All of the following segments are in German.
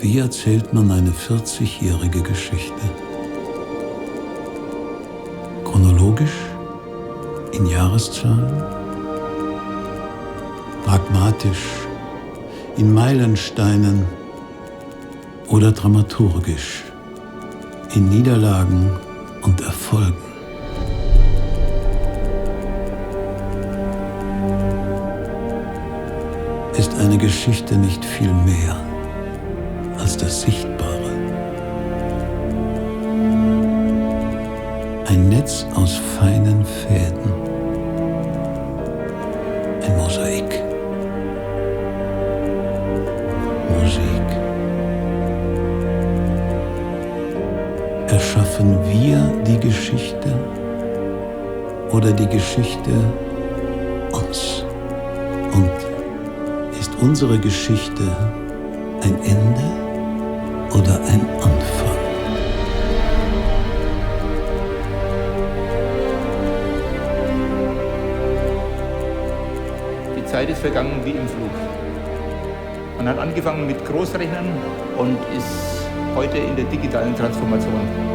Wie erzählt man eine 40-jährige Geschichte? Chronologisch? In Jahreszahlen? Pragmatisch? In Meilensteinen? Oder dramaturgisch? In Niederlagen und Erfolgen? Ist eine Geschichte nicht viel mehr als das Sichtbare? Ein Netz aus feinen Fäden, ein Mosaik, Musik. Erschaffen wir die Geschichte oder die Geschichte uns? Und ist unsere Geschichte ein Ende oder ein Anfang? Die Zeit ist vergangen wie im Flug. Man hat angefangen mit Großrechnern und ist heute in der digitalen Transformation.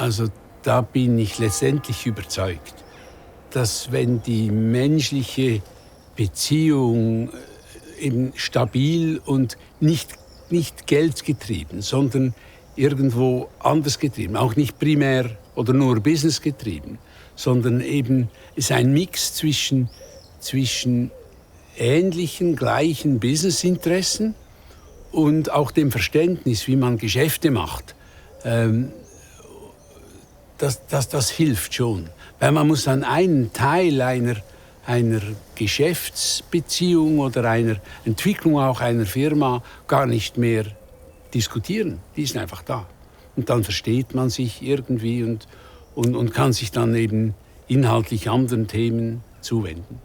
Also da bin ich letztendlich überzeugt, dass wenn die menschliche Beziehung eben stabil und nicht geldgetrieben, sondern irgendwo anders getrieben, auch nicht primär oder nur businessgetrieben, sondern eben ist ein Mix zwischen ähnlichen, gleichen Businessinteressen und auch dem Verständnis, wie man Geschäfte macht. Das hilft schon. Weil man muss dann einen Teil einer Geschäftsbeziehung oder einer Entwicklung auch einer Firma gar nicht mehr diskutieren. Die ist einfach da. Und dann versteht man sich irgendwie und kann sich dann eben inhaltlich anderen Themen zuwenden.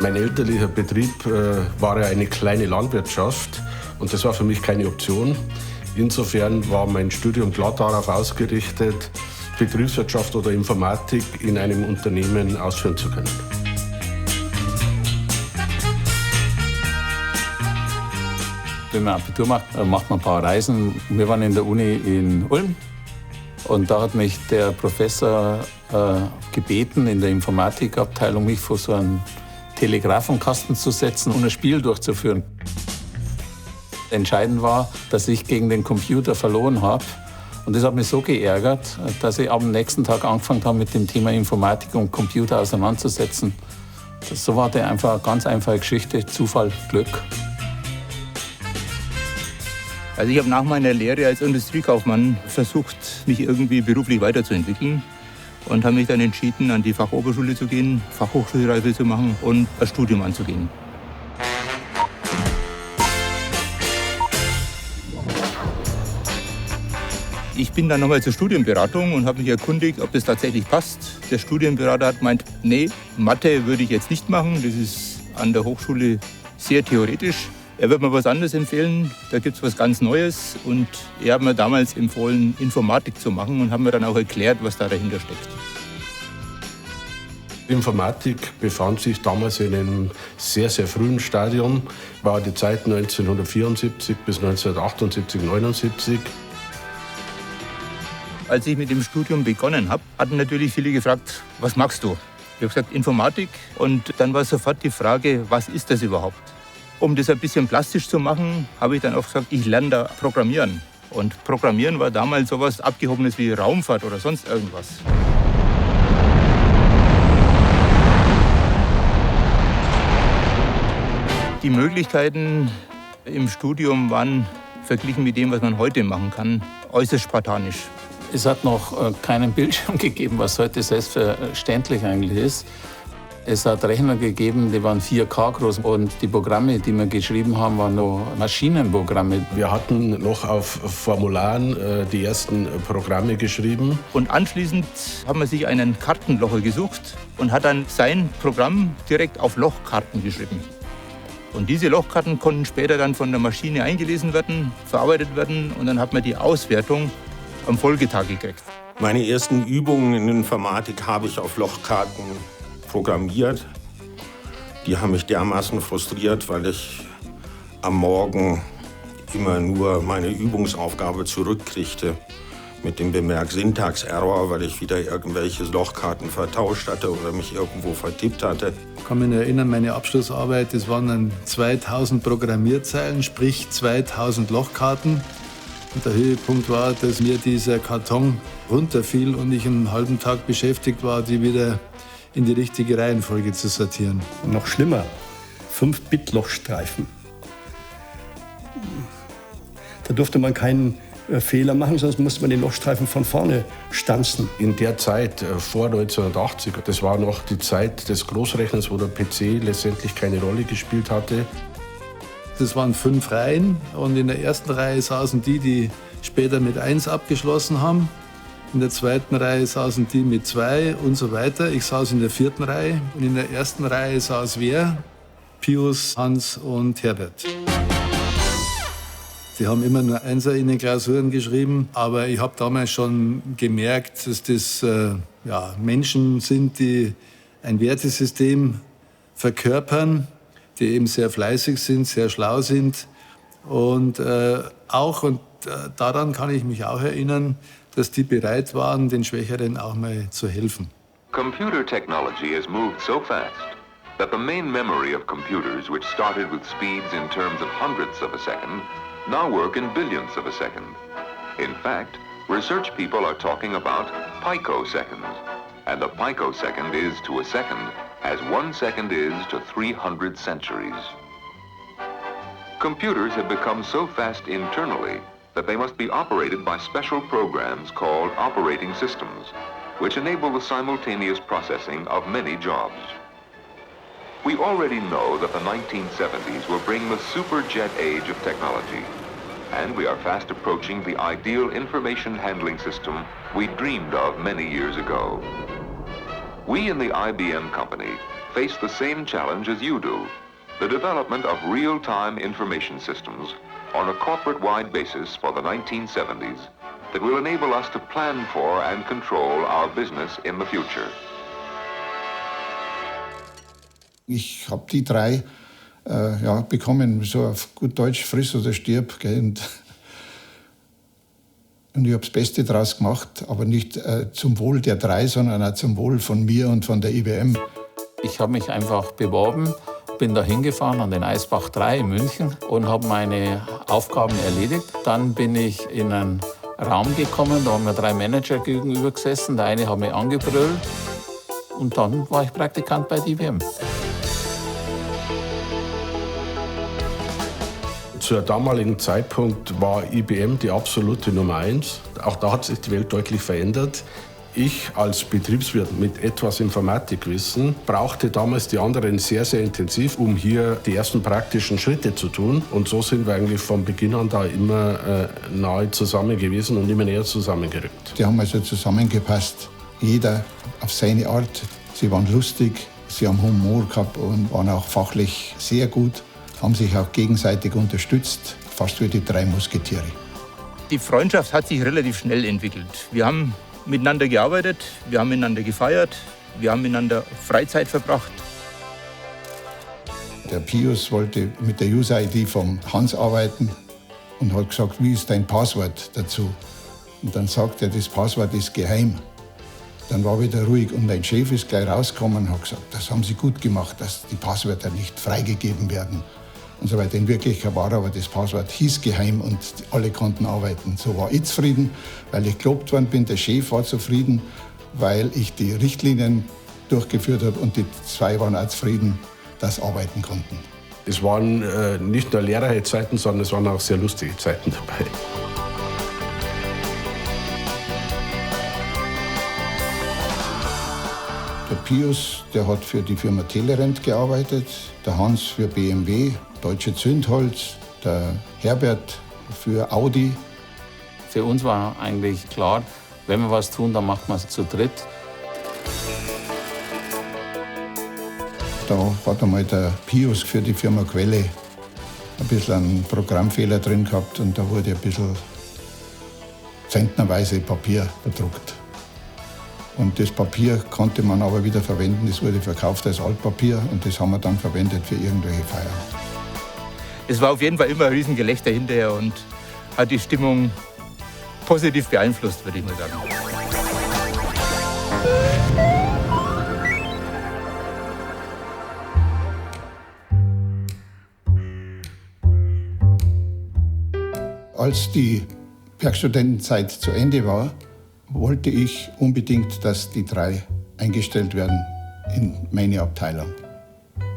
Mein elterlicher Betrieb war ja eine kleine Landwirtschaft und das war für mich keine Option. Insofern war mein Studium klar darauf ausgerichtet, Betriebswirtschaft oder Informatik in einem Unternehmen ausführen zu können. Wenn man Abitur macht, macht man ein paar Reisen. Wir waren in der Uni in Ulm und da hat mich der Professor gebeten, in der Informatikabteilung mich vor so einen Telegrafenkasten zu setzen und ein Spiel durchzuführen. Entscheidend war, dass ich gegen den Computer verloren habe. Und das hat mich so geärgert, dass ich am nächsten Tag angefangen habe, mit dem Thema Informatik und Computer auseinanderzusetzen. So war das einfach eine ganz einfache Geschichte, Zufall, Glück. Also ich habe nach meiner Lehre als Industriekaufmann versucht, mich irgendwie beruflich weiterzuentwickeln. Und habe mich dann entschieden, an die Fachoberschule zu gehen, Fachhochschulreife zu machen und ein Studium anzugehen. Ich bin dann nochmal zur Studienberatung und habe mich erkundigt, ob das tatsächlich passt. Der Studienberater hat gemeint, nee, Mathe würde ich jetzt nicht machen, das ist an der Hochschule sehr theoretisch. Er wird mir was anderes empfehlen, da gibt es was ganz Neues. Und er hat mir damals empfohlen, Informatik zu machen und hat mir dann auch erklärt, was da dahinter steckt. Informatik befand sich damals in einem sehr, sehr frühen Stadium, war die Zeit 1974 bis 1978, 79. Als ich mit dem Studium begonnen habe, hatten natürlich viele gefragt, was magst du? Ich habe gesagt, Informatik. Und dann war sofort die Frage, was ist das überhaupt? Um das ein bisschen plastisch zu machen, habe ich dann auch gesagt, ich lerne da Programmieren. Und Programmieren war damals sowas Abgehobenes wie Raumfahrt oder sonst irgendwas. Die Möglichkeiten im Studium waren verglichen mit dem, was man heute machen kann, äußerst spartanisch. Es hat noch keinen Bildschirm gegeben, was heute selbstverständlich eigentlich ist. Es hat Rechner gegeben, die waren 4K groß und die Programme, die wir geschrieben haben, waren noch Maschinenprogramme. Wir hatten noch auf Formularen die ersten Programme geschrieben. Und anschließend hat man sich einen Kartenlocher gesucht und hat dann sein Programm direkt auf Lochkarten geschrieben. Und diese Lochkarten konnten später dann von der Maschine eingelesen werden, verarbeitet werden und dann hat man die Auswertung am Folgetag gekriegt. Meine ersten Übungen in Informatik habe ich auf Lochkarten programmiert. Die haben mich dermaßen frustriert, weil ich am Morgen immer nur meine Übungsaufgabe zurückkriegte mit dem Bemerk Syntax-Error, weil ich wieder irgendwelche Lochkarten vertauscht hatte oder mich irgendwo vertippt hatte. Ich kann mich erinnern, meine Abschlussarbeit, das waren dann 2000 Programmierzeilen, sprich 2000 Lochkarten. Und der Höhepunkt war, dass mir dieser Karton runterfiel und ich einen halben Tag beschäftigt war, die wieder in die richtige Reihenfolge zu sortieren. Und noch schlimmer, 5-Bit-Lochstreifen. Da durfte man keinen Fehler machen, sonst musste man die Lochstreifen von vorne stanzen. In der Zeit, vor 1980, das war noch die Zeit des Großrechners, wo der PC letztendlich keine Rolle gespielt hatte. Das waren 5 Reihen und in der ersten Reihe saßen die später mit 1 abgeschlossen haben. In der zweiten Reihe saßen die mit 2 und so weiter. Ich saß in der 4. Reihe und in der ersten Reihe saß wer? Pius, Hans und Herbert. Die haben immer nur Einser in den Klausuren geschrieben, aber ich habe damals schon gemerkt, dass das Menschen sind, die ein Wertesystem verkörpern, die eben sehr fleißig sind, sehr schlau sind und daran kann ich mich auch erinnern, dass die bereit waren, den Schwächeren auch mal zu helfen. Computer technology has moved so fast that the main memory of computers, which started with speeds in terms of hundredths of a second, now work in billions of a second. In fact, research people are talking about picoseconds, and a picosecond is to a second as 1 second is to 300 centuries. Computers have become so fast internally that they must be operated by special programs called operating systems, which enable the simultaneous processing of many jobs. We already know that the 1970s will bring the superjet age of technology, and we are fast approaching the ideal information handling system we dreamed of many years ago. We in the IBM company face the same challenge as you do, the development of real-time information systems on a corporate-wide basis for the 1970s that will enable us to plan for and control our business in the future. Ich habe die 3 bekommen, so auf gut Deutsch, friss oder stirb. Gell? Und ich habe das Beste daraus gemacht, aber nicht zum Wohl der 3, sondern auch zum Wohl von mir und von der IBM. Ich habe mich einfach beworben, bin da hingefahren an den Eisbach 3 in München und habe meine Aufgaben erledigt. Dann bin ich in einen Raum gekommen, da haben mir 3 Manager gegenüber gesessen. Der eine hat mich angebrüllt und dann war ich Praktikant bei IBM. Zur damaligen Zeitpunkt war IBM die absolute Nummer 1. Auch da hat sich die Welt deutlich verändert. Ich als Betriebswirt mit etwas Informatikwissen brauchte damals die anderen sehr, sehr intensiv, um hier die ersten praktischen Schritte zu tun. Und so sind wir eigentlich von Beginn an da immer nahe zusammen gewesen und immer näher zusammengerückt. Die haben also zusammengepasst, jeder auf seine Art. Sie waren lustig, sie haben Humor gehabt und waren auch fachlich sehr gut, haben sich auch gegenseitig unterstützt, fast wie die 3 Musketiere. Die Freundschaft hat sich relativ schnell entwickelt. Wir haben miteinander gearbeitet, wir haben miteinander gefeiert, wir haben miteinander Freizeit verbracht. Der Pius wollte mit der User-ID vom Hans arbeiten und hat gesagt, wie ist dein Passwort dazu? Und dann sagt er, das Passwort ist geheim. Dann war wieder ruhig und mein Chef ist gleich rausgekommen und hat gesagt, das haben Sie gut gemacht, dass die Passwörter nicht freigegeben werden. und so weiter. In Wirklichkeit war aber das Passwort hieß geheim und alle konnten arbeiten. So war ich zufrieden, weil ich gelobt worden bin. Der Chef war zufrieden, weil ich die Richtlinien durchgeführt habe und die zwei waren auch zufrieden, dass sie arbeiten konnten. Es waren nicht nur lehrreiche Zeiten, sondern es waren auch sehr lustige Zeiten dabei. Der Pius, der hat für die Firma Telerent gearbeitet, der Hans für BMW, Deutsche Zündholz, der Herbert für Audi. Für uns war eigentlich klar, wenn wir was tun, dann macht man es zu dritt. Da hat einmal der Pius für die Firma Quelle ein bisschen einen Programmfehler drin gehabt und da wurde ein bisschen zentnerweise Papier bedruckt. Und das Papier konnte man aber wieder verwenden, das wurde verkauft als Altpapier und das haben wir dann verwendet für irgendwelche Feiern. Es war auf jeden Fall immer ein Riesengelächter hinterher und hat die Stimmung positiv beeinflusst, würde ich mal sagen. Als die Werkstudentenzeit zu Ende war, wollte ich unbedingt, dass die 3 eingestellt werden in meine Abteilung.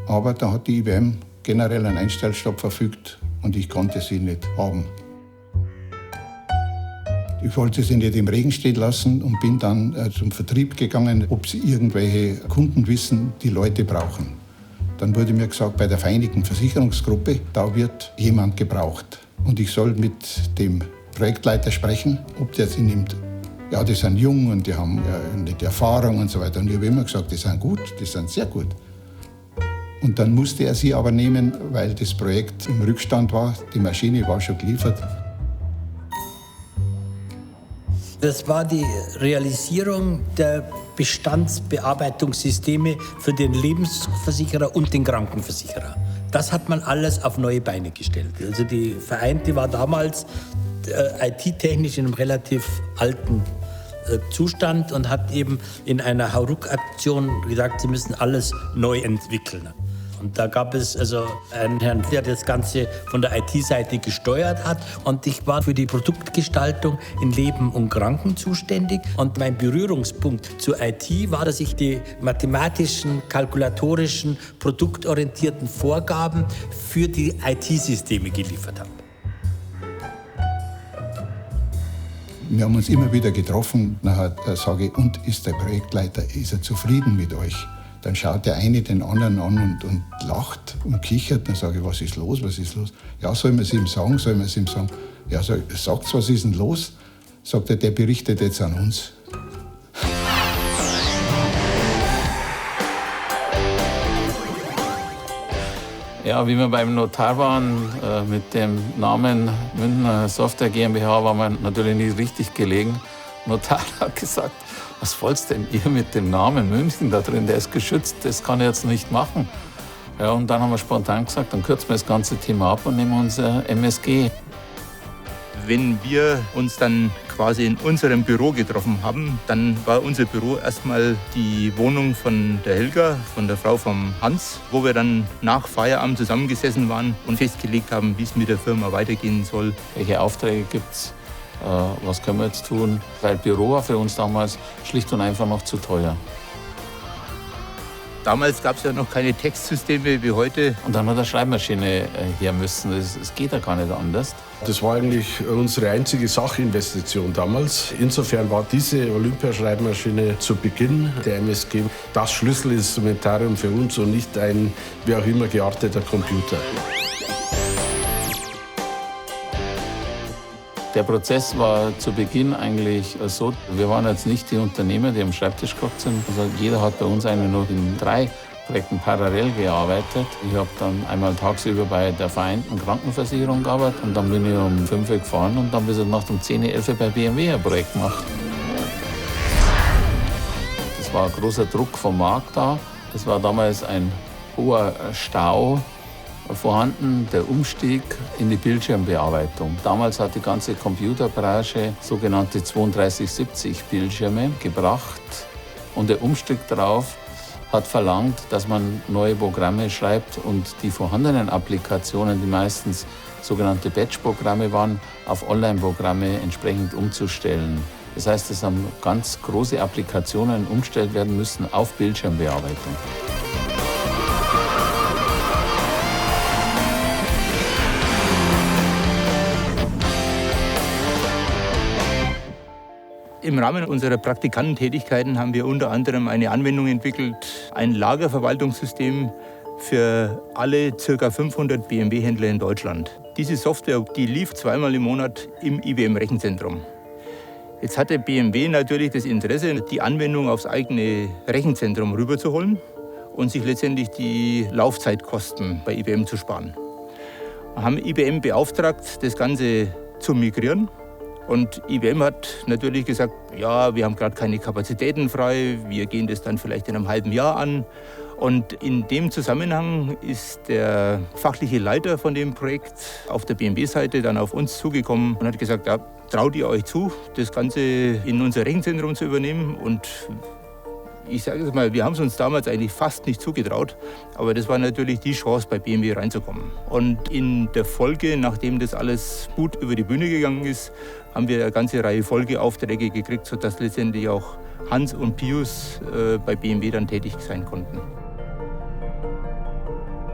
Aber da hat die IBM generell einen Einstellstopp verfügt und ich konnte sie nicht haben. Ich wollte sie nicht im Regen stehen lassen und bin dann zum Vertrieb gegangen, ob sie irgendwelche Kunden wissen, die Leute brauchen. Dann wurde mir gesagt, bei der Vereinigten Versicherungsgruppe, da wird jemand gebraucht. Und ich soll mit dem Projektleiter sprechen, ob der sie nimmt. Ja, die sind jung und die haben nicht Erfahrung und so weiter. Und ich habe immer gesagt, die sind gut, die sind sehr gut. Und dann musste er sie aber nehmen, weil das Projekt im Rückstand war. Die Maschine war schon geliefert. Das war die Realisierung der Bestandsbearbeitungssysteme für den Lebensversicherer und den Krankenversicherer. Das hat man alles auf neue Beine gestellt. Also die Vereinte war damals IT-technisch in einem relativ alten Zustand und hat eben in einer Hauruck-Aktion gesagt, sie müssen alles neu entwickeln. Und da gab es also einen Herrn, der das Ganze von der IT-Seite gesteuert hat. Und ich war für die Produktgestaltung in Leben und Kranken zuständig. Und mein Berührungspunkt zur IT war, dass ich die mathematischen, kalkulatorischen, produktorientierten Vorgaben für die IT-Systeme geliefert habe. Wir haben uns immer wieder getroffen. Nachher sage ich, und ist der Projektleiter, ist er zufrieden mit euch? Dann schaut der eine den anderen an und lacht und kichert. Dann sage ich, was ist los, was ist los? Ja, soll man es ihm sagen, soll man es ihm sagen? Ja, sagt's, was ist denn los? Sagt er, der berichtet jetzt an uns. Ja, wie wir beim Notar waren, mit dem Namen Münchner Software GmbH, waren wir natürlich nicht richtig gelegen. Der Notar hat gesagt, was wollt's denn ihr mit dem Namen München da drin? Der ist geschützt, das kann ich jetzt nicht machen. Ja, und dann haben wir spontan gesagt, dann kürzen wir das ganze Thema ab und nehmen unser MSG. Wenn wir uns dann quasi in unserem Büro getroffen haben, dann war unser Büro erstmal die Wohnung von der Helga, von der Frau vom Hans, wo wir dann nach Feierabend zusammengesessen waren und festgelegt haben, wie es mit der Firma weitergehen soll. Welche Aufträge gibt's? Was können wir jetzt tun? Weil Büro war für uns damals schlicht und einfach noch zu teuer. Damals gab es ja noch keine Textsysteme wie heute. Und dann hat eine Schreibmaschine her müssen. Das geht ja gar nicht anders. Das war eigentlich unsere einzige Sachinvestition damals. Insofern war diese Olympiaschreibmaschine zu Beginn der MSG das Schlüsselinstrumentarium für uns und nicht ein wie auch immer gearteter Computer. Der Prozess war zu Beginn eigentlich so, wir waren jetzt nicht die Unternehmer, die am Schreibtisch gehockt sind. Also jeder hat bei uns eigentlich nur in 3 Projekten parallel gearbeitet. Ich habe dann einmal tagsüber bei der Vereinten Krankenversicherung gearbeitet und dann bin ich um 5 Uhr gefahren und dann bis nachts um 10, 11 Uhr bei BMW ein Projekt gemacht. Das war ein großer Druck vom Markt da. Es war damals ein hoher Stau vorhanden, der Umstieg in die Bildschirmbearbeitung. Damals hat die ganze Computerbranche sogenannte 3270 Bildschirme gebracht und der Umstieg darauf hat verlangt, dass man neue Programme schreibt und die vorhandenen Applikationen, die meistens sogenannte Batch-Programme waren, auf Online-Programme entsprechend umzustellen. Das heißt, es haben ganz große Applikationen umgestellt werden müssen auf Bildschirmbearbeitung. Im Rahmen unserer Praktikantentätigkeiten haben wir unter anderem eine Anwendung entwickelt, ein Lagerverwaltungssystem für alle ca. 500 BMW-Händler in Deutschland. Diese Software, die lief zweimal im Monat im IBM-Rechenzentrum. Jetzt hatte BMW natürlich das Interesse, die Anwendung aufs eigene Rechenzentrum rüberzuholen und sich letztendlich die Laufzeitkosten bei IBM zu sparen. Wir haben IBM beauftragt, das Ganze zu migrieren. Und IBM hat natürlich gesagt, ja, wir haben gerade keine Kapazitäten frei, wir gehen das dann vielleicht in einem halben Jahr an. Und in dem Zusammenhang ist der fachliche Leiter von dem Projekt auf der BMW-Seite dann auf uns zugekommen und hat gesagt, ja, traut ihr euch zu, das Ganze in unser Rechenzentrum zu übernehmen? Und ich sage es mal, wir haben es uns damals eigentlich fast nicht zugetraut, aber das war natürlich die Chance, bei BMW reinzukommen. Und in der Folge, nachdem das alles gut über die Bühne gegangen ist, haben wir eine ganze Reihe Folgeaufträge gekriegt, sodass letztendlich auch Hans und Pius bei BMW dann tätig sein konnten.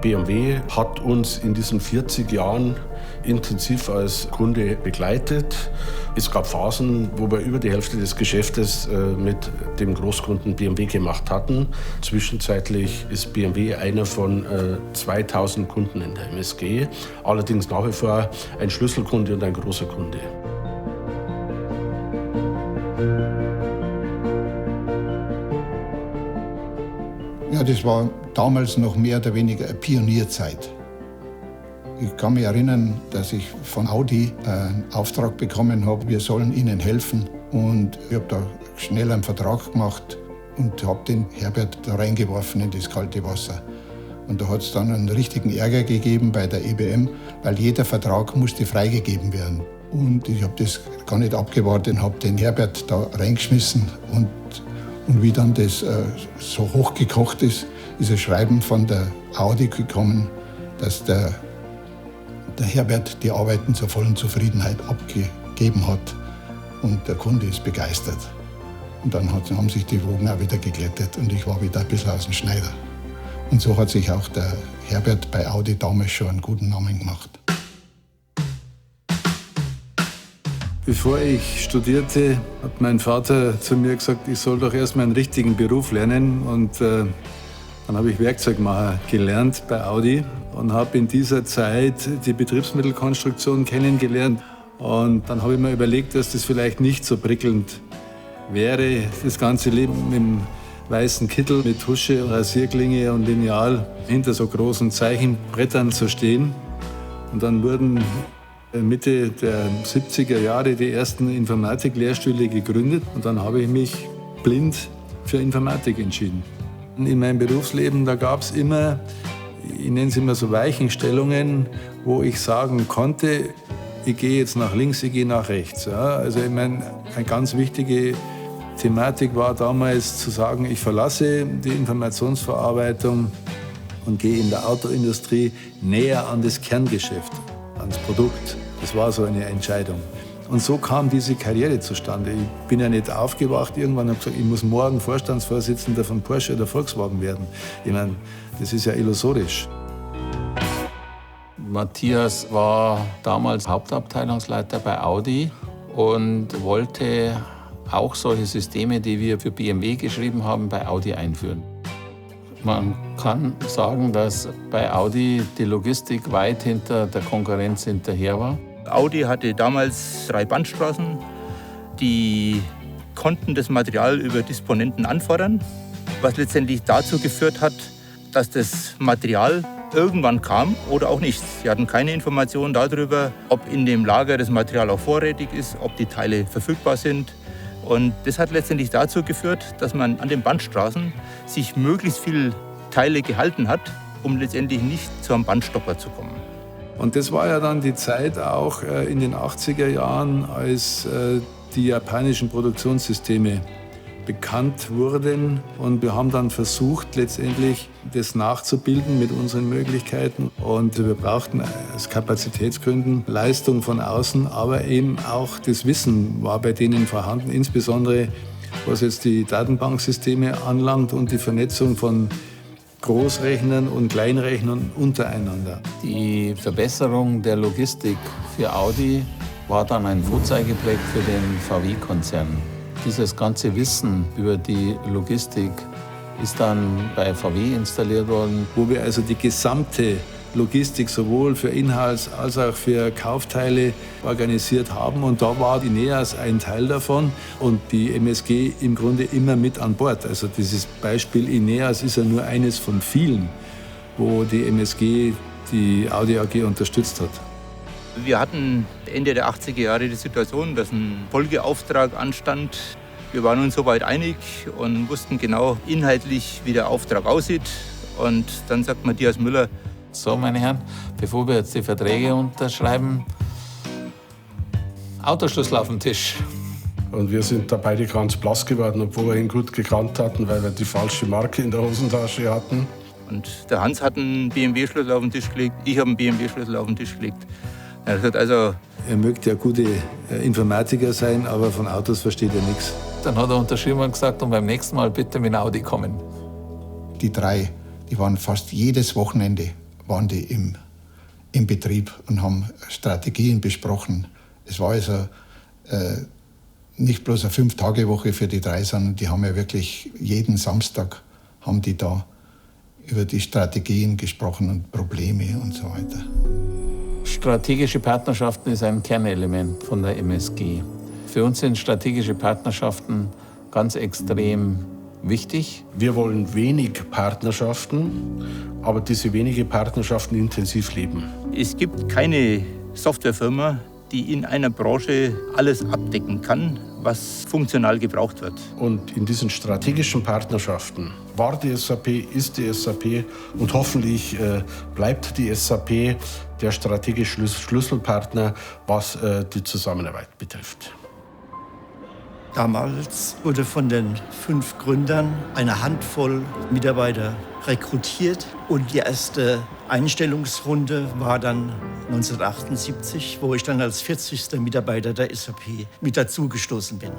BMW hat uns in diesen 40 Jahren intensiv als Kunde begleitet. Es gab Phasen, wo wir über die Hälfte des Geschäftes mit dem Großkunden BMW gemacht hatten. Zwischenzeitlich ist BMW einer von 2000 Kunden in der MSG, allerdings nach wie vor ein Schlüsselkunde und ein großer Kunde. Ja, das war damals noch mehr oder weniger eine Pionierzeit. Ich kann mich erinnern, dass ich von Audi einen Auftrag bekommen habe, wir sollen ihnen helfen. Und ich habe da schnell einen Vertrag gemacht und habe den Herbert da reingeworfen in das kalte Wasser. Und da hat es dann einen richtigen Ärger gegeben bei der IBM, weil jeder Vertrag musste freigegeben werden. Und ich habe das gar nicht abgewartet und habe den Herbert da reingeschmissen. Und wie dann das so hochgekocht ist, ist ein Schreiben von der Audi gekommen, dass der Herbert die Arbeiten zur vollen Zufriedenheit abgegeben hat. Und der Kunde ist begeistert. Und dann haben sich die Wogen auch wieder geglättet und ich war wieder ein bisschen aus dem Schneider. Und so hat sich auch der Herbert bei Audi damals schon einen guten Namen gemacht. Bevor ich studierte, hat mein Vater zu mir gesagt, ich soll doch erst mal einen richtigen Beruf lernen. Und dann habe ich Werkzeugmacher gelernt bei Audi und habe in dieser Zeit die Betriebsmittelkonstruktion kennengelernt. Und dann habe ich mir überlegt, dass das vielleicht nicht so prickelnd wäre, das ganze Leben mit dem weißen Kittel mit Tusche, Rasierklinge und Lineal hinter so großen Zeichenbrettern zu stehen. Und dann wurden Mitte der 70er Jahre die ersten Informatik-Lehrstühle gegründet und dann habe ich mich blind für Informatik entschieden. In meinem Berufsleben, da gab es immer, ich nenne es immer so Weichenstellungen, wo ich sagen konnte, ich gehe jetzt nach links, ich gehe nach rechts. Ja, also ich meine, eine ganz wichtige Thematik war damals zu sagen, ich verlasse die Informationsverarbeitung und gehe in der Autoindustrie näher an das Kerngeschäft, ans Produkt. Das war so eine Entscheidung. Und so kam diese Karriere zustande. Ich bin ja nicht aufgewacht irgendwann und habe gesagt, ich muss morgen Vorstandsvorsitzender von Porsche oder Volkswagen werden. Ich meine, das ist ja illusorisch. Matthias war damals Hauptabteilungsleiter bei Audi und wollte auch solche Systeme, die wir für BMW geschrieben haben, bei Audi einführen. Man kann sagen, dass bei Audi die Logistik weit hinter der Konkurrenz hinterher war. Audi hatte damals 3 Bandstraßen, die konnten das Material über Disponenten anfordern, was letztendlich dazu geführt hat, dass das Material irgendwann kam oder auch nicht. Sie hatten keine Informationen darüber, ob in dem Lager das Material auch vorrätig ist, ob die Teile verfügbar sind. Und das hat letztendlich dazu geführt, dass man an den Bandstraßen sich möglichst viele Teile gehalten hat, um letztendlich nicht zu einem Bandstopper zu kommen. Und das war ja dann die Zeit auch in den 80er Jahren, als die japanischen Produktionssysteme bekannt wurden. Und wir haben dann versucht, letztendlich das nachzubilden mit unseren Möglichkeiten. Und wir brauchten aus Kapazitätsgründen Leistung von außen, aber eben auch das Wissen war bei denen vorhanden, insbesondere was jetzt die Datenbanksysteme anlangt und die Vernetzung von Großrechnern und Kleinrechnern untereinander. Die Verbesserung der Logistik für Audi war dann ein Vorzeigeprojekt für den VW-Konzern. Dieses ganze Wissen über die Logistik ist dann bei VW installiert worden. Wo wir also die gesamte Logistik sowohl für Inhalts- als auch für Kaufteile organisiert haben. Und da war Ineas ein Teil davon und die MSG im Grunde immer mit an Bord. Also dieses Beispiel Ineas ist ja nur eines von vielen, wo die MSG die Audi AG unterstützt hat. Wir hatten Ende der 80er Jahre die Situation, dass ein Folgeauftrag anstand. Wir waren uns soweit einig und wussten genau inhaltlich, wie der Auftrag aussieht. Und dann sagt Matthias Müller: So, meine Herren, bevor wir jetzt die Verträge unterschreiben, Autoschlüssel auf den Tisch. Und wir sind da beide ganz blass geworden, obwohl wir ihn gut gekannt hatten, weil wir die falsche Marke in der Hosentasche hatten. Und der Hans hat einen BMW-Schlüssel auf den Tisch gelegt, ich habe einen BMW-Schlüssel auf den Tisch gelegt. Er hat gesagt, also er möge ja gute Informatiker sein, aber von Autos versteht er nichts. Dann hat er unterschrieben und gesagt, und beim nächsten Mal bitte mit Audi kommen. Die drei, die waren fast jedes Wochenende waren die im Betrieb und haben Strategien besprochen. Es war also nicht bloß eine 5-Tage-Woche für die drei, sondern die haben ja wirklich jeden Samstag haben die da über die Strategien gesprochen und Probleme und so weiter. Strategische Partnerschaften ist ein Kernelement von der MSG. Für uns sind strategische Partnerschaften ganz extrem wichtig. Wir wollen wenig Partnerschaften, aber diese wenige Partnerschaften intensiv leben. Es gibt keine Softwarefirma, die in einer Branche alles abdecken kann, was funktional gebraucht wird. Und in diesen strategischen Partnerschaften war die SAP, ist die SAP und hoffentlich bleibt die SAP der strategische Schlüsselpartner, was die Zusammenarbeit betrifft. Damals wurde von den 5 Gründern eine Handvoll Mitarbeiter rekrutiert und die erste Einstellungsrunde war dann 1978, wo ich dann als 40. Mitarbeiter der SAP mit dazugestoßen bin.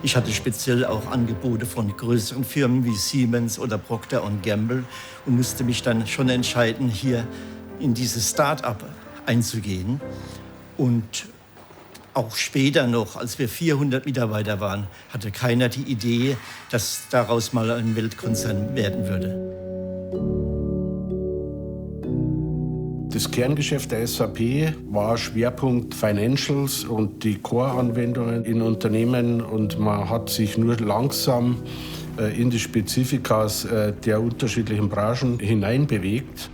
Ich hatte speziell auch Angebote von größeren Firmen wie Siemens oder Procter & Gamble und musste mich dann schon entscheiden, hier in dieses Start-up einzugehen. Und auch später noch, als wir 400 Mitarbeiter waren, hatte keiner die Idee, dass daraus mal ein Weltkonzern werden würde. Das Kerngeschäft der SAP war Schwerpunkt Financials und die Core-Anwendungen in Unternehmen. Und man hat sich nur langsam in die Spezifikas der unterschiedlichen Branchen hineinbewegt.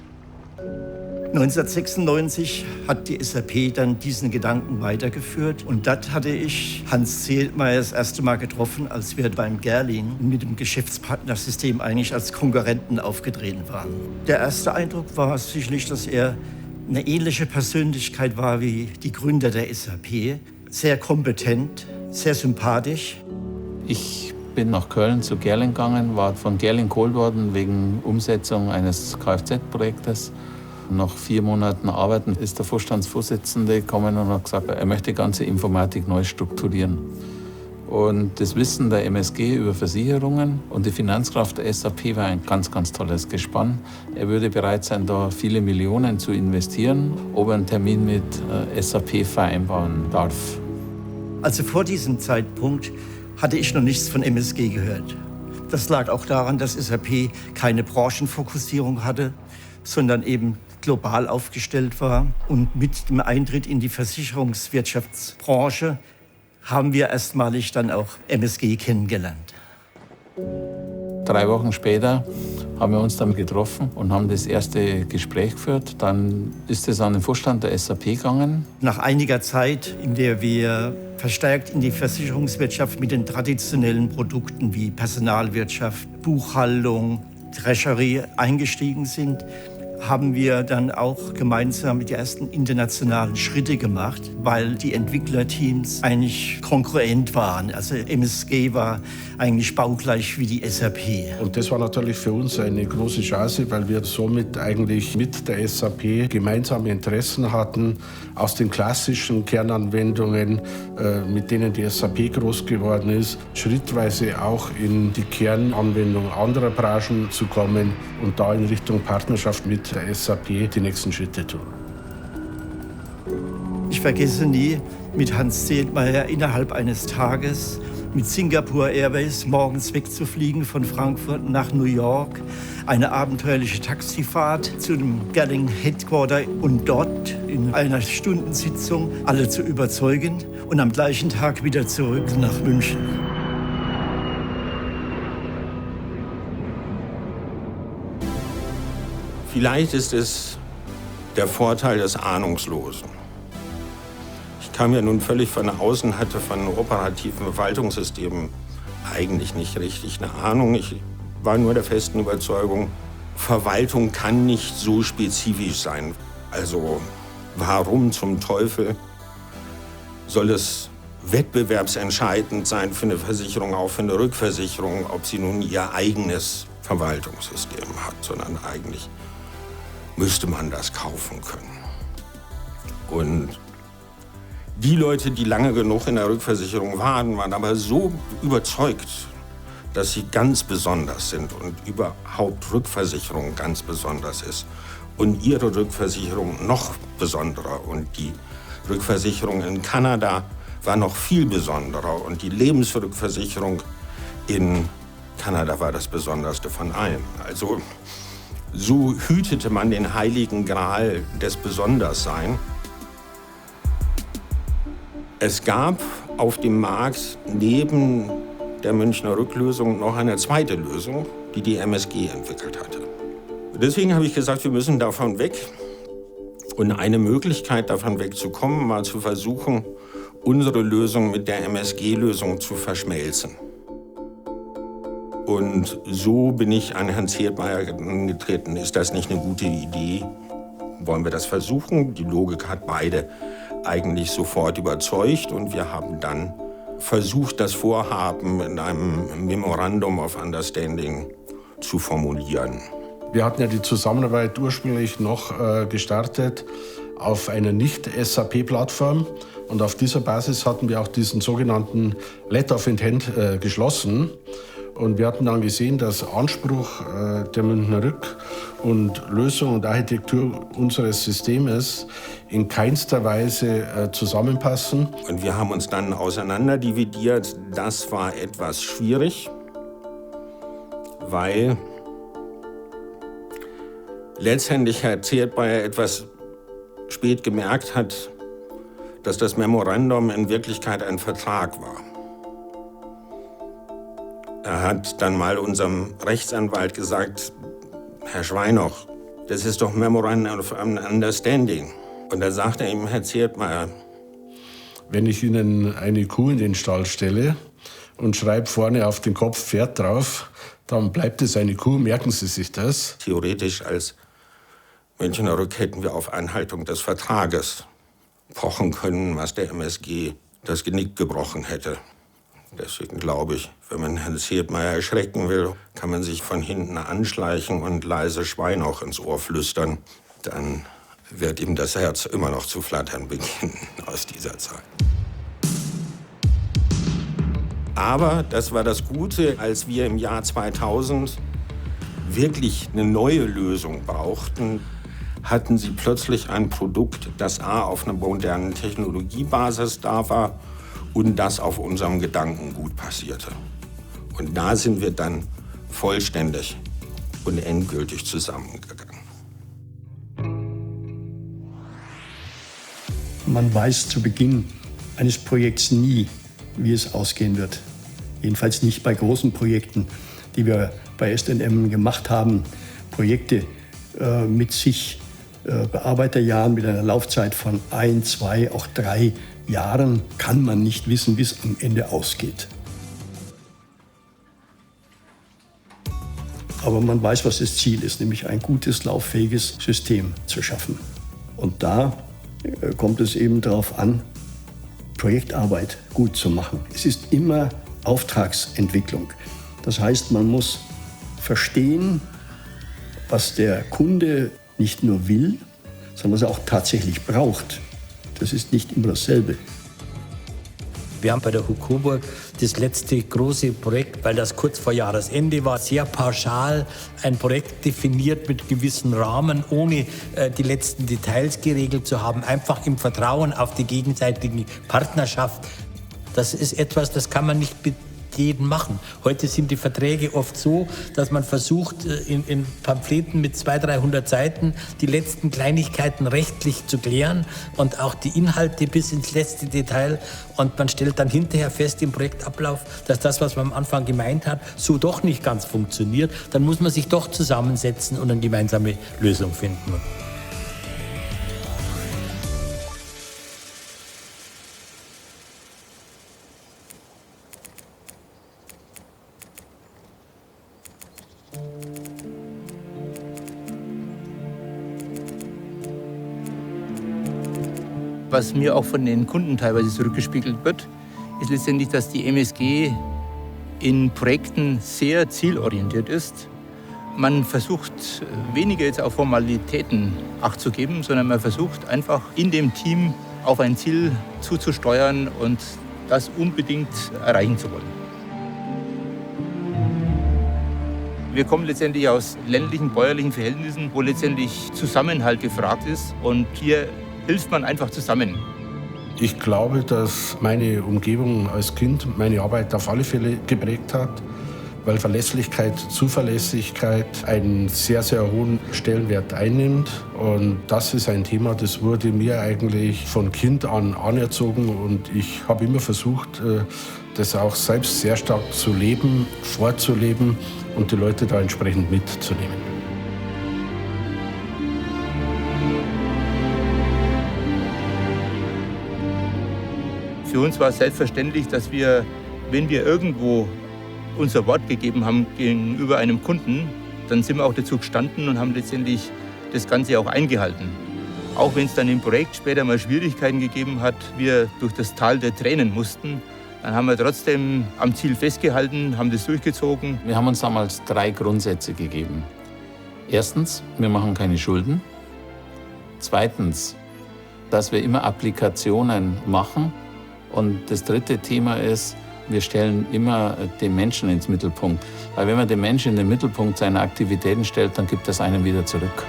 1996 hat die SAP dann diesen Gedanken weitergeführt. Und dort hatte ich Hans Zehlmeier das erste Mal getroffen, als wir beim Gerling mit dem Geschäftspartnersystem eigentlich als Konkurrenten aufgetreten waren. Der erste Eindruck war sicherlich, dass er eine ähnliche Persönlichkeit war wie die Gründer der SAP. Sehr kompetent, sehr sympathisch. Ich bin nach Köln zu Gerling gegangen, war von Gerling geholt worden wegen Umsetzung eines Kfz-Projektes. Nach 4 Monaten Arbeiten ist der Vorstandsvorsitzende gekommen und hat gesagt, er möchte die ganze Informatik neu strukturieren. Und das Wissen der MSG über Versicherungen und die Finanzkraft der SAP war ein ganz, ganz tolles Gespann. Er würde bereit sein, da viele Millionen zu investieren, ob er einen Termin mit SAP vereinbaren darf. Also vor diesem Zeitpunkt hatte ich noch nichts von MSG gehört. Das lag auch daran, dass SAP keine Branchenfokussierung hatte, sondern eben global aufgestellt war. Und mit dem Eintritt in die Versicherungswirtschaftsbranche haben wir erstmalig dann auch MSG kennengelernt. 3 Wochen später haben wir uns dann getroffen und haben das erste Gespräch geführt. Dann ist es an den Vorstand der SAP gegangen. Nach einiger Zeit, in der wir verstärkt in die Versicherungswirtschaft mit den traditionellen Produkten wie Personalwirtschaft, Buchhaltung, Treasury eingestiegen sind, haben wir dann auch gemeinsam die ersten internationalen Schritte gemacht, weil die Entwicklerteams eigentlich konkurrent waren. Also MSG war eigentlich baugleich wie die SAP. Und das war natürlich für uns eine große Chance, weil wir somit eigentlich mit der SAP gemeinsame Interessen hatten aus den klassischen Kernanwendungen, mit denen die SAP groß geworden ist, schrittweise auch in die Kernanwendung anderer Branchen zu kommen und da in Richtung Partnerschaft mit der SAP die nächsten Schritte tun. Ich vergesse nie, mit Hans Zeltmeier innerhalb eines Tages mit Singapore Airways morgens wegzufliegen von Frankfurt nach New York, eine abenteuerliche Taxifahrt zu dem Gerling Headquarter und dort in einer Stundensitzung alle zu überzeugen und am gleichen Tag wieder zurück nach München. Vielleicht ist es der Vorteil des Ahnungslosen. Ich kam ja nun völlig von außen, hatte von operativen Verwaltungssystemen eigentlich nicht richtig eine Ahnung. Ich war nur der festen Überzeugung, Verwaltung kann nicht so spezifisch sein. Also warum zum Teufel soll es wettbewerbsentscheidend sein für eine Versicherung, auch für eine Rückversicherung, ob sie nun ihr eigenes Verwaltungssystem hat, sondern eigentlich müsste man das kaufen können. Und die Leute, die lange genug in der Rückversicherung waren aber so überzeugt, dass sie ganz besonders sind und überhaupt Rückversicherung ganz besonders ist. Und ihre Rückversicherung noch besonderer. Und die Rückversicherung in Kanada war noch viel besonderer. Und die Lebensrückversicherung in Kanada war das Besonderste von allen. Also so hütete man den heiligen Gral des Besonderssein. Es gab auf dem Markt neben der Münchner Rücklösung noch eine zweite Lösung, die die MSG entwickelt hatte. Deswegen habe ich gesagt, wir müssen davon weg. Und eine Möglichkeit, davon wegzukommen, war zu versuchen, unsere Lösung mit der MSG-Lösung zu verschmelzen. Und so bin ich an Herrn Zeltmeier getreten. Ist das nicht eine gute Idee? Wollen wir das versuchen? Die Logik hat beide eigentlich sofort überzeugt. Und wir haben dann versucht, das Vorhaben in einem Memorandum of Understanding zu formulieren. Wir hatten ja die Zusammenarbeit ursprünglich noch gestartet auf einer Nicht-SAP-Plattform. Und auf dieser Basis hatten wir auch diesen sogenannten Letter of Intent geschlossen. Und wir hatten dann gesehen, dass Anspruch der Münchner Rück und Lösung und Architektur unseres Systems in keinster Weise zusammenpassen. Und wir haben uns dann auseinanderdividiert. Das war etwas schwierig, weil letztendlich Herr Zeltmeier etwas spät gemerkt hat, dass das Memorandum in Wirklichkeit ein Vertrag war. Er hat dann mal unserem Rechtsanwalt gesagt, Herr Schweinoch, das ist doch Memorandum of Understanding. Und da sagte ihm Herr Zeltmeier, wenn ich Ihnen eine Kuh in den Stall stelle und schreibe vorne auf den Kopf Pferd drauf, dann bleibt es eine Kuh, merken Sie sich das? Theoretisch als Münchner Rück hätten wir auf Einhaltung des Vertrages pochen können, was der MSG das Genick gebrochen hätte. Deswegen glaube ich, wenn man Herrn Zeltmeier erschrecken will, kann man sich von hinten anschleichen und leise Schweinoch ins Ohr flüstern. Dann wird ihm das Herz immer noch zu flattern beginnen aus dieser Zeit. Aber das war das Gute, als wir im Jahr 2000 wirklich eine neue Lösung brauchten, hatten sie plötzlich ein Produkt, das A auf einer modernen Technologiebasis da war und das auf unserem Gedankengut passierte. Und da sind wir dann vollständig und endgültig zusammengegangen. Man weiß zu Beginn eines Projekts nie, wie es ausgehen wird. Jedenfalls nicht bei großen Projekten, die wir bei SNM gemacht haben. Projekte mit zig Bearbeiterjahren, mit einer Laufzeit von 1, 2, auch 3 Jahren kann man nicht wissen, wie es am Ende ausgeht. Aber man weiß, was das Ziel ist, nämlich ein gutes, lauffähiges System zu schaffen. Und da kommt es eben darauf an, Projektarbeit gut zu machen. Es ist immer Auftragsentwicklung. Das heißt, man muss verstehen, was der Kunde nicht nur will, sondern was er auch tatsächlich braucht. Das ist nicht immer dasselbe. Wir haben bei der HUK Coburg das letzte große Projekt, weil das kurz vor Jahresende war, sehr pauschal ein Projekt definiert mit gewissen Rahmen, ohne die letzten Details geregelt zu haben, einfach im Vertrauen auf die gegenseitige Partnerschaft. Das ist etwas, das kann man nicht jeden machen. Heute sind die Verträge oft so, dass man versucht, in Pamphleten mit 200-300 Seiten die letzten Kleinigkeiten rechtlich zu klären und auch die Inhalte bis ins letzte Detail. Und man stellt dann hinterher fest im Projektablauf, dass das, was man am Anfang gemeint hat, so doch nicht ganz funktioniert. Dann muss man sich doch zusammensetzen und eine gemeinsame Lösung finden. Was mir auch von den Kunden teilweise zurückgespiegelt wird, ist letztendlich, dass die MSG in Projekten sehr zielorientiert ist. Man versucht weniger jetzt auf Formalitäten Acht zu geben, sondern man versucht einfach in dem Team auf ein Ziel zuzusteuern und das unbedingt erreichen zu wollen. Wir kommen letztendlich aus ländlichen, bäuerlichen Verhältnissen, wo letztendlich Zusammenhalt gefragt ist. Und hier hilft man einfach zusammen. Ich glaube, dass meine Umgebung als Kind meine Arbeit auf alle Fälle geprägt hat, weil Verlässlichkeit, Zuverlässigkeit einen sehr, sehr hohen Stellenwert einnimmt. Und das ist ein Thema, das wurde mir eigentlich von Kind an anerzogen. Und ich habe immer versucht, das auch selbst sehr stark zu leben, vorzuleben und die Leute da entsprechend mitzunehmen. Für uns war es selbstverständlich, dass wir, wenn wir irgendwo unser Wort gegeben haben gegenüber einem Kunden, dann sind wir auch dazu gestanden und haben letztendlich das Ganze auch eingehalten. Auch wenn es dann im Projekt später mal Schwierigkeiten gegeben hat, wir durch das Tal der Tränen mussten, dann haben wir trotzdem am Ziel festgehalten, haben das durchgezogen. Wir haben uns damals 3 Grundsätze gegeben. Erstens, wir machen keine Schulden. Zweitens, dass wir immer Applikationen machen. Und das dritte Thema ist, wir stellen immer den Menschen ins Mittelpunkt. Weil wenn man den Menschen in den Mittelpunkt seiner Aktivitäten stellt, dann gibt es einen wieder zurück.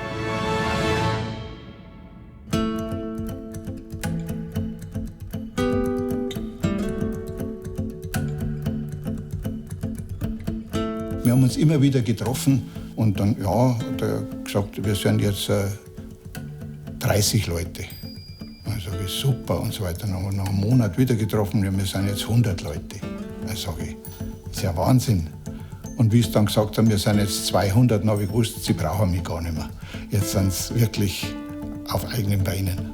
Wir haben uns immer wieder getroffen und dann, ja, hat er gesagt, wir sind jetzt 30 Leute. Dann sage ich, super und so weiter. Dann haben wir nach einem Monat wieder getroffen, wir sind jetzt 100 Leute. Dann sage ich, das ist ja Wahnsinn. Und wie sie dann gesagt haben, wir sind jetzt 200, dann habe ich gewusst, sie brauchen mich gar nicht mehr. Jetzt sind sie wirklich auf eigenen Beinen.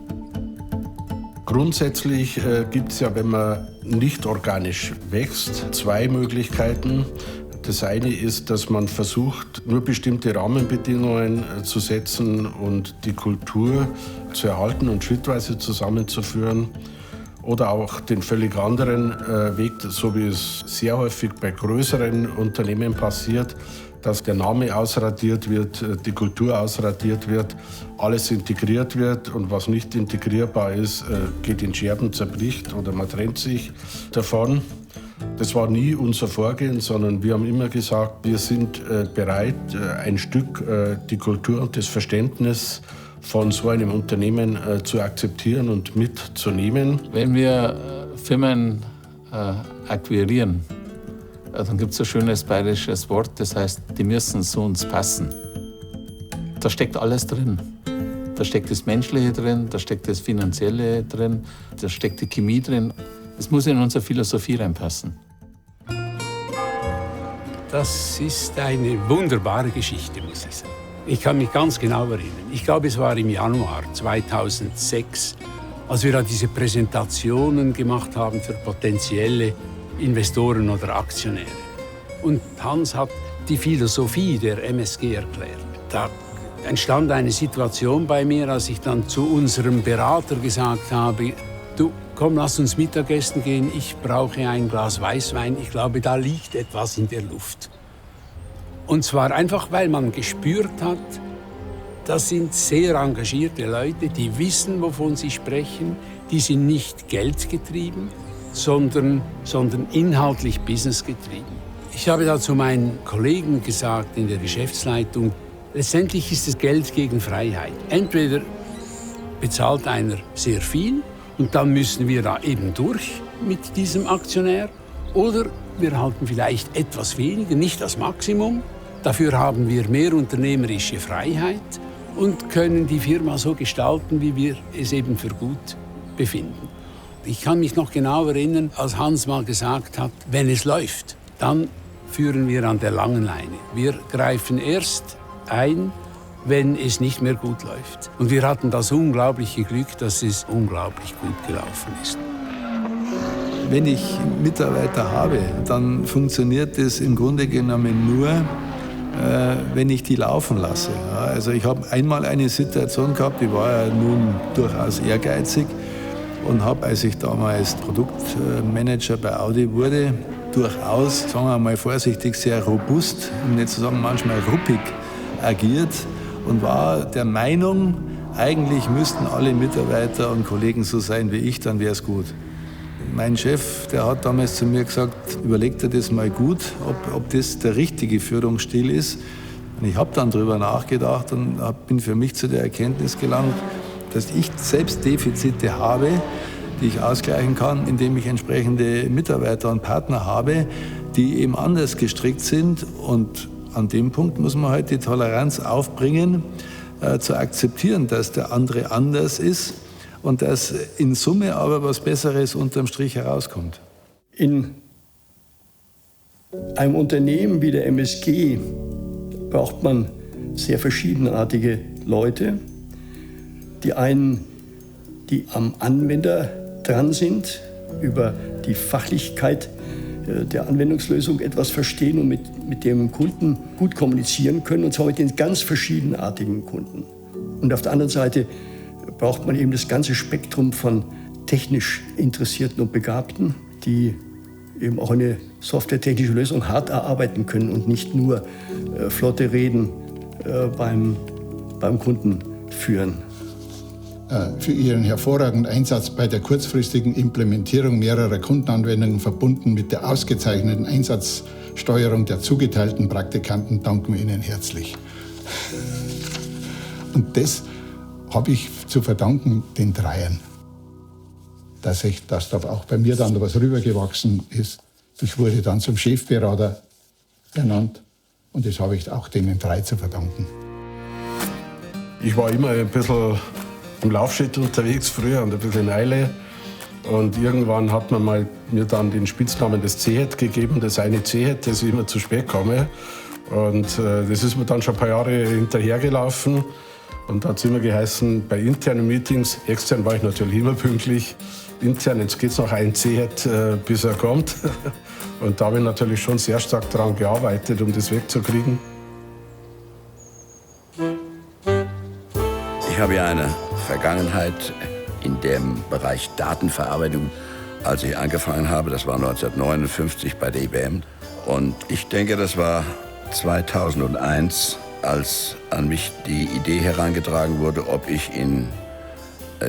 Grundsätzlich gibt es ja, wenn man nicht organisch wächst, 2 Möglichkeiten. Das eine ist, dass man versucht, nur bestimmte Rahmenbedingungen zu setzen und die Kultur zu erhalten und schrittweise zusammenzuführen. Oder auch den völlig anderen Weg, so wie es sehr häufig bei größeren Unternehmen passiert, dass der Name ausradiert wird, die Kultur ausradiert wird, alles integriert wird und was nicht integrierbar ist, geht in Scherben, zerbricht oder man trennt sich davon. Das war nie unser Vorgehen, sondern wir haben immer gesagt, wir sind bereit, ein Stück die Kultur und das Verständnis von so einem Unternehmen zu akzeptieren und mitzunehmen. Wenn wir Firmen akquirieren, dann gibt es ein schönes bayerisches Wort, das heißt, die müssen zu uns passen. Da steckt alles drin. Da steckt das Menschliche drin, da steckt das Finanzielle drin, da steckt die Chemie drin. Es muss in unsere Philosophie reinpassen. Das ist eine wunderbare Geschichte, muss ich sagen. Ich kann mich ganz genau erinnern. Ich glaube, es war im Januar 2006, als wir da diese Präsentationen gemacht haben für potenzielle Investoren oder Aktionäre. Und Hans hat die Philosophie der MSG erklärt. Da entstand eine Situation bei mir, als ich dann zu unserem Berater gesagt habe, du, komm, lass uns Mittagessen gehen, ich brauche ein Glas Weißwein, ich glaube, da liegt etwas in der Luft. Und zwar einfach, weil man gespürt hat, das sind sehr engagierte Leute, die wissen, wovon sie sprechen, die sind nicht geldgetrieben, sondern inhaltlich businessgetrieben. Ich habe da zu meinen Kollegen gesagt in der Geschäftsleitung, letztendlich ist es Geld gegen Freiheit. Entweder bezahlt einer sehr viel und dann müssen wir da eben durch mit diesem Aktionär, oder wir halten vielleicht etwas weniger, nicht das Maximum. Dafür haben wir mehr unternehmerische Freiheit und können die Firma so gestalten, wie wir es eben für gut befinden. Ich kann mich noch genau erinnern, als Hans mal gesagt hat, wenn es läuft, dann führen wir an der langen Leine. Wir greifen erst ein, wenn es nicht mehr gut läuft. Und wir hatten das unglaubliche Glück, dass es unglaublich gut gelaufen ist. Wenn ich Mitarbeiter habe, dann funktioniert das im Grunde genommen nur, wenn ich die laufen lasse. Also ich habe einmal eine Situation gehabt, die war ja nun durchaus ehrgeizig und habe, als ich damals Produktmanager bei Audi wurde, durchaus, sagen wir mal vorsichtig, sehr robust, um nicht zu sagen manchmal ruppig agiert und war der Meinung, eigentlich müssten alle Mitarbeiter und Kollegen so sein wie ich, dann wäre es gut. Mein Chef, der hat damals zu mir gesagt, überleg dir das mal gut, ob das der richtige Führungsstil ist. Und ich habe dann darüber nachgedacht und bin für mich zu der Erkenntnis gelangt, dass ich selbst Defizite habe, die ich ausgleichen kann, indem ich entsprechende Mitarbeiter und Partner habe, die eben anders gestrickt sind. Und an dem Punkt muss man halt die Toleranz aufbringen, zu akzeptieren, dass der andere anders ist und dass in Summe aber was Besseres unterm Strich herauskommt. In einem Unternehmen wie der MSG braucht man sehr verschiedenartige Leute. Die einen, die am Anwender dran sind, über die Fachlichkeit der Anwendungslösung etwas verstehen und mit dem Kunden gut kommunizieren können, und zwar mit den ganz verschiedenartigen Kunden. Und auf der anderen Seite braucht man eben das ganze Spektrum von technisch Interessierten und Begabten, die eben auch eine softwaretechnische Lösung hart erarbeiten können und nicht nur flotte Reden beim Kunden führen. Für Ihren hervorragenden Einsatz bei der kurzfristigen Implementierung mehrerer Kundenanwendungen verbunden mit der ausgezeichneten Einsatzsteuerung der zugeteilten Praktikanten danken wir Ihnen herzlich. Und das habe ich zu verdanken den Dreien, dass da auch bei mir dann was rübergewachsen ist. Ich wurde dann zum Chefberater ernannt und das habe ich auch denen drei zu verdanken. Ich war immer ein bisschen im Laufschritt unterwegs früher und ein bisschen in Eile. Und irgendwann hat man mir dann den Spitznamen des C-Head gegeben, das eine C-Head, das immer zu spät kam. Und das ist mir dann schon ein paar Jahre hinterhergelaufen. Und da hat es immer geheißen, bei internen Meetings, extern war ich natürlich immer pünktlich, intern, jetzt geht es noch ein C-Head, bis er kommt. Und da habe ich natürlich schon sehr stark daran gearbeitet, um das wegzukriegen. Ich habe ja eine Vergangenheit in dem Bereich Datenverarbeitung. Als ich angefangen habe, das war 1959 bei der IBM. Und ich denke, das war 2001, als an mich die Idee herangetragen wurde, ob ich in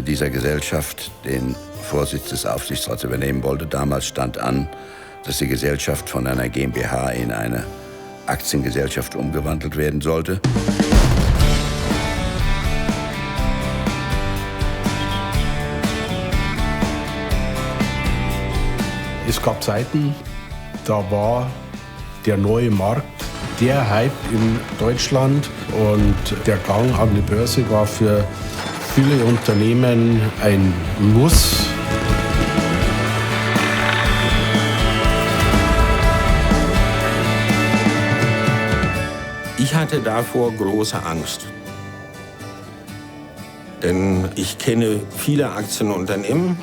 dieser Gesellschaft den Vorsitz des Aufsichtsrats übernehmen wollte. Damals stand an, dass die Gesellschaft von einer GmbH in eine Aktiengesellschaft umgewandelt werden sollte. Es gab Zeiten, da war der neue Markt der Hype in Deutschland und der Gang an die Börse war für viele Unternehmen ein Muss. Ich hatte davor große Angst. Denn ich kenne viele Aktienunternehmen.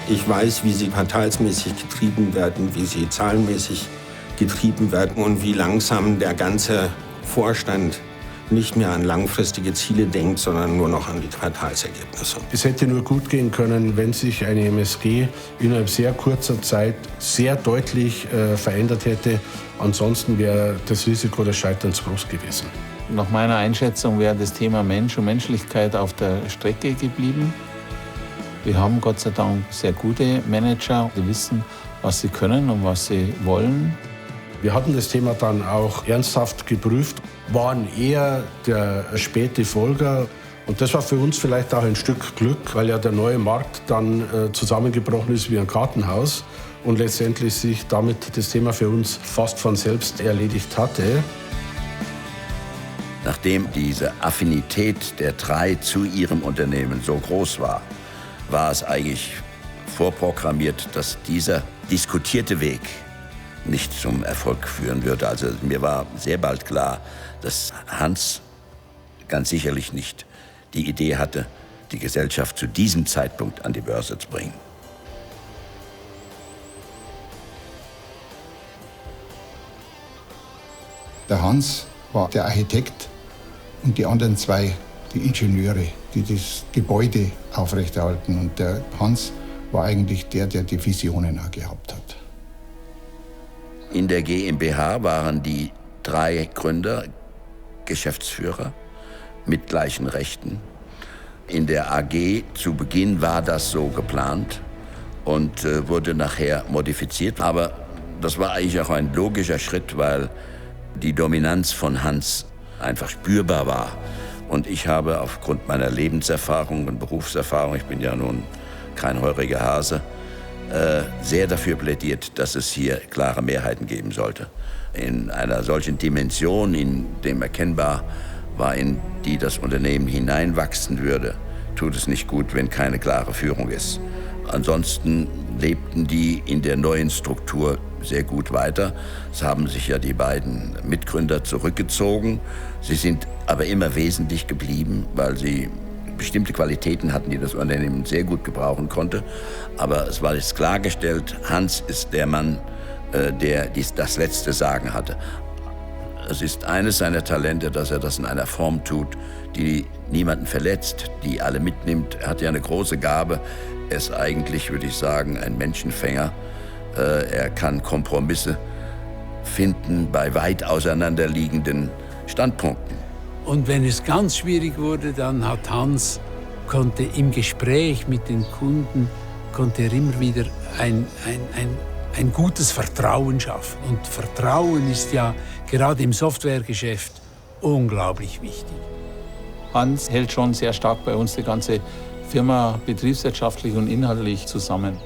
Ich weiß, wie sie quartalsmäßig getrieben werden, wie sie zahlenmäßig getrieben werden und wie langsam der ganze Vorstand nicht mehr an langfristige Ziele denkt, sondern nur noch an die Quartalsergebnisse. Es hätte nur gut gehen können, wenn sich eine MSG innerhalb sehr kurzer Zeit sehr deutlich verändert hätte. Ansonsten wäre das Risiko des Scheiterns groß gewesen. Nach meiner Einschätzung wäre das Thema Mensch und Menschlichkeit auf der Strecke geblieben. Wir haben Gott sei Dank sehr gute Manager, die wissen, was sie können und was sie wollen. Wir hatten das Thema dann auch ernsthaft geprüft, waren eher der späte Folger. Und das war für uns vielleicht auch ein Stück Glück, weil ja der neue Markt dann zusammengebrochen ist wie ein Kartenhaus und letztendlich sich damit das Thema für uns fast von selbst erledigt hatte. Nachdem diese Affinität der drei zu ihrem Unternehmen so groß war, war es eigentlich vorprogrammiert, dass dieser diskutierte Weg nicht zum Erfolg führen würde. Also mir war sehr bald klar, dass Hans ganz sicherlich nicht die Idee hatte, die Gesellschaft zu diesem Zeitpunkt an die Börse zu bringen. Der Hans war der Architekt und die anderen zwei die Ingenieure, die das Gebäude aufrechterhalten. Und der Hans war eigentlich der die Visionen auch gehabt hat. In der GmbH waren die drei Gründer Geschäftsführer mit gleichen Rechten. In der AG zu Beginn war das so geplant und wurde nachher modifiziert. Aber das war eigentlich auch ein logischer Schritt, weil die Dominanz von Hans einfach spürbar war. Und ich habe aufgrund meiner Lebenserfahrung und Berufserfahrung, ich bin ja nun kein heuriger Hase, sehr dafür plädiert, dass es hier klare Mehrheiten geben sollte. In einer solchen Dimension, in dem erkennbar war, in die das Unternehmen hineinwachsen würde, tut es nicht gut, wenn keine klare Führung ist. Ansonsten lebten die in der neuen Struktur sehr gut weiter. Es haben sich ja die beiden Mitgründer zurückgezogen. Sie sind aber immer wesentlich geblieben, weil sie bestimmte Qualitäten hatten, die das Unternehmen sehr gut gebrauchen konnte. Aber es war jetzt klargestellt, Hans ist der Mann, der das letzte Sagen hatte. Es ist eines seiner Talente, dass er das in einer Form tut, die niemanden verletzt, die alle mitnimmt. Er hat ja eine große Gabe. Er ist eigentlich, würde ich sagen, ein Menschenfänger. Er kann Kompromisse finden bei weit auseinanderliegenden Standpunkten. Und wenn es ganz schwierig wurde, dann hat Hans, konnte im Gespräch mit den Kunden, konnte er immer wieder ein gutes Vertrauen schaffen. Und Vertrauen ist ja gerade im Softwaregeschäft unglaublich wichtig. Hans hält schon sehr stark bei uns die ganze Firma betriebswirtschaftlich und inhaltlich zusammen.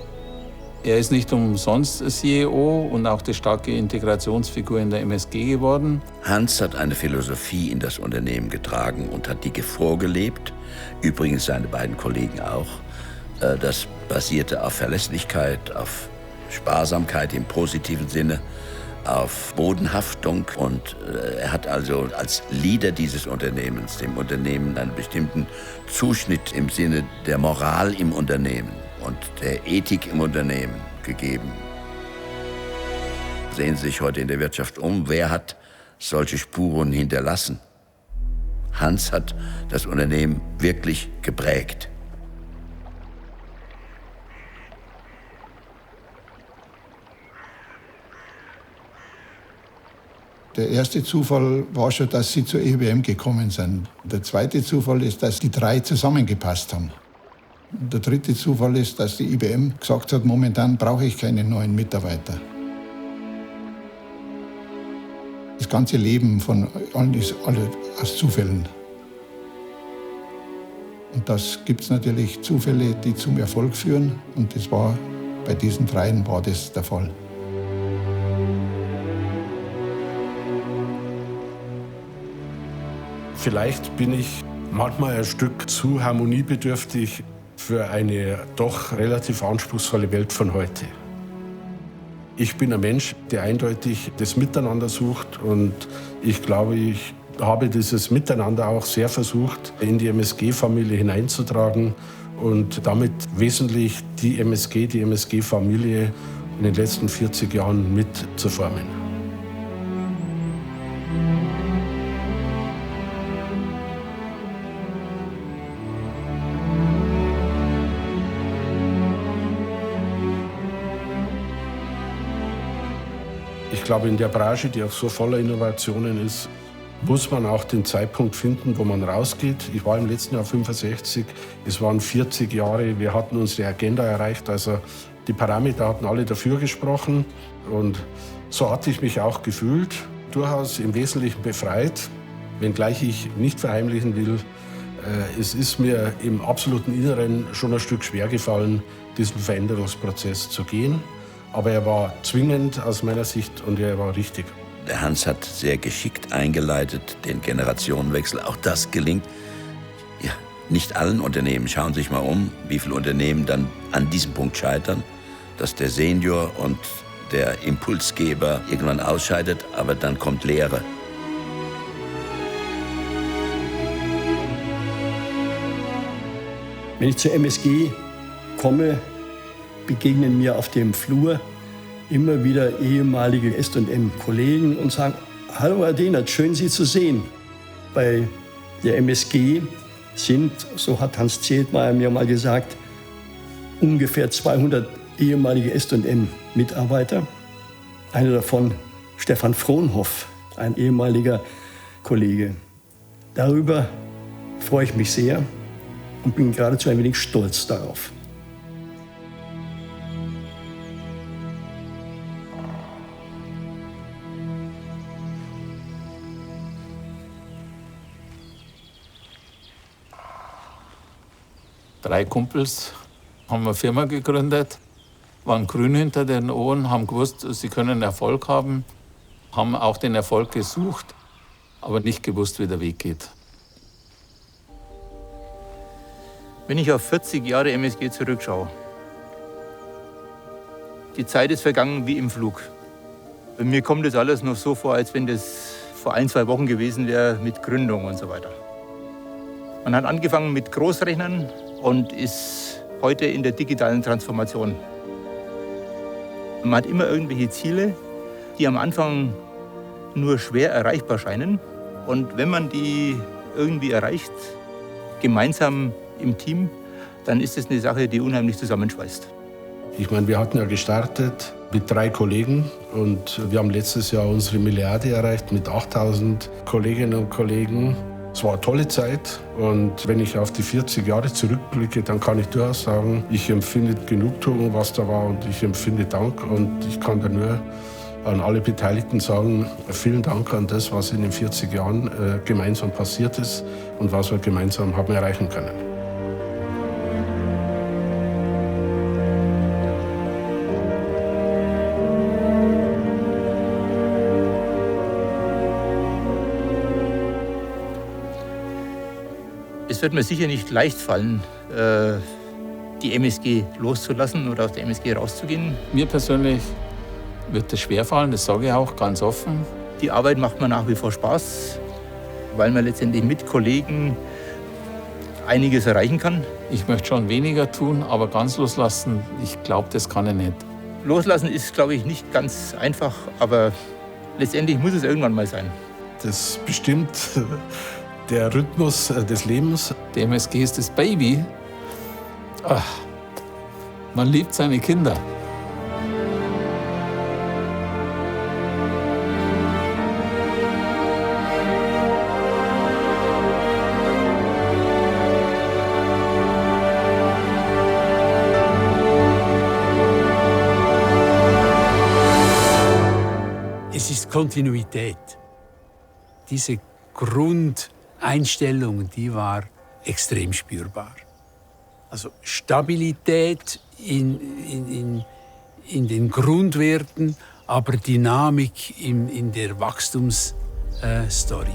Er ist nicht umsonst CEO und auch die starke Integrationsfigur in der MSG geworden. Hans hat eine Philosophie in das Unternehmen getragen und hat die vorgelebt. Übrigens seine beiden Kollegen auch. Das basierte auf Verlässlichkeit, auf Sparsamkeit im positiven Sinne, auf Bodenhaftung. Und er hat also als Leader dieses Unternehmens dem Unternehmen einen bestimmten Zuschnitt im Sinne der Moral im Unternehmen und der Ethik im Unternehmen gegeben. Sehen Sie sich heute in der Wirtschaft um, wer hat solche Spuren hinterlassen? Hans hat das Unternehmen wirklich geprägt. Der erste Zufall war schon, dass sie zur IBM gekommen sind. Der zweite Zufall ist, dass die drei zusammengepasst haben. Der dritte Zufall ist, dass die IBM gesagt hat, momentan brauche ich keine neuen Mitarbeiter. Das ganze Leben von allen ist alles aus Zufällen. Und das gibt es natürlich Zufälle, die zum Erfolg führen. Und das war bei diesen dreien war das der Fall. Vielleicht bin ich manchmal ein Stück zu harmoniebedürftig für eine doch relativ anspruchsvolle Welt von heute. Ich bin ein Mensch, der eindeutig das Miteinander sucht und ich glaube, ich habe dieses Miteinander auch sehr versucht, in die MSG-Familie hineinzutragen und damit wesentlich die MSG-Familie in den letzten 40 Jahren mit zu formen. Ich glaube, in der Branche, die auch so voller Innovationen ist, muss man auch den Zeitpunkt finden, wo man rausgeht. Ich war im letzten Jahr 65, es waren 40 Jahre, wir hatten unsere Agenda erreicht, also die Parameter hatten alle dafür gesprochen und so hatte ich mich auch gefühlt, durchaus im Wesentlichen befreit, wenngleich ich nicht verheimlichen will, es ist mir im absoluten Inneren schon ein Stück schwer gefallen, diesen Veränderungsprozess zu gehen. Aber er war zwingend aus meiner Sicht und er war richtig. Der Hans hat sehr geschickt eingeleitet, den Generationenwechsel. Auch das gelingt ja nicht allen Unternehmen. Schauen Sie sich mal um, wie viele Unternehmen dann an diesem Punkt scheitern, dass der Senior und der Impulsgeber irgendwann ausscheidet, aber dann kommt Lehre. Wenn ich zur MSG komme, begegnen mir auf dem Flur immer wieder ehemalige S&M-Kollegen und sagen, hallo Herr Dehnert, schön Sie zu sehen. Bei der MSG sind, so hat Hans Zeltmeier mir mal gesagt, ungefähr 200 ehemalige S&M-Mitarbeiter. Einer davon Stefan Frohnhoff, ein ehemaliger Kollege. Darüber freue ich mich sehr und bin geradezu ein wenig stolz darauf. Drei Kumpels haben eine Firma gegründet, waren grün hinter den Ohren, haben gewusst, sie können Erfolg haben, haben auch den Erfolg gesucht, aber nicht gewusst, wie der Weg geht. Wenn ich auf 40 Jahre MSG zurückschaue, die Zeit ist vergangen wie im Flug. Mir kommt das alles noch so vor, als wenn das vor 1-2 Wochen gewesen wäre mit Gründung und so weiter. Man hat angefangen mit Großrechnern und ist heute in der digitalen Transformation. Man hat immer irgendwelche Ziele, die am Anfang nur schwer erreichbar scheinen. Und wenn man die irgendwie erreicht, gemeinsam im Team, dann ist es eine Sache, die unheimlich zusammenschweißt. Ich meine, wir hatten ja gestartet mit 3 Kollegen und wir haben letztes Jahr unsere Milliarde erreicht mit 8000 Kolleginnen und Kollegen. Es war eine tolle Zeit und wenn ich auf die 40 Jahre zurückblicke, dann kann ich durchaus sagen, ich empfinde Genugtuung, was da war und ich empfinde Dank und ich kann da nur an alle Beteiligten sagen, vielen Dank an das, was in den 40 Jahren gemeinsam passiert ist und was wir gemeinsam haben erreichen können. Es wird mir sicher nicht leicht fallen, die MSG loszulassen oder aus der MSG rauszugehen. Mir persönlich wird es schwerfallen, das sage ich auch ganz offen. Die Arbeit macht mir nach wie vor Spaß, weil man letztendlich mit Kollegen einiges erreichen kann. Ich möchte schon weniger tun, aber ganz loslassen, ich glaube, das kann ich nicht. Loslassen ist, glaube ich, nicht ganz einfach, aber letztendlich muss es irgendwann mal sein. Das bestimmt der Rhythmus des Lebens. Die MSG ist das Baby. Ach, man liebt seine Kinder. Es ist Kontinuität. Diese Grundeinstellung, die war extrem spürbar. Also Stabilität in den Grundwerten, aber Dynamik in der Wachstumsstory.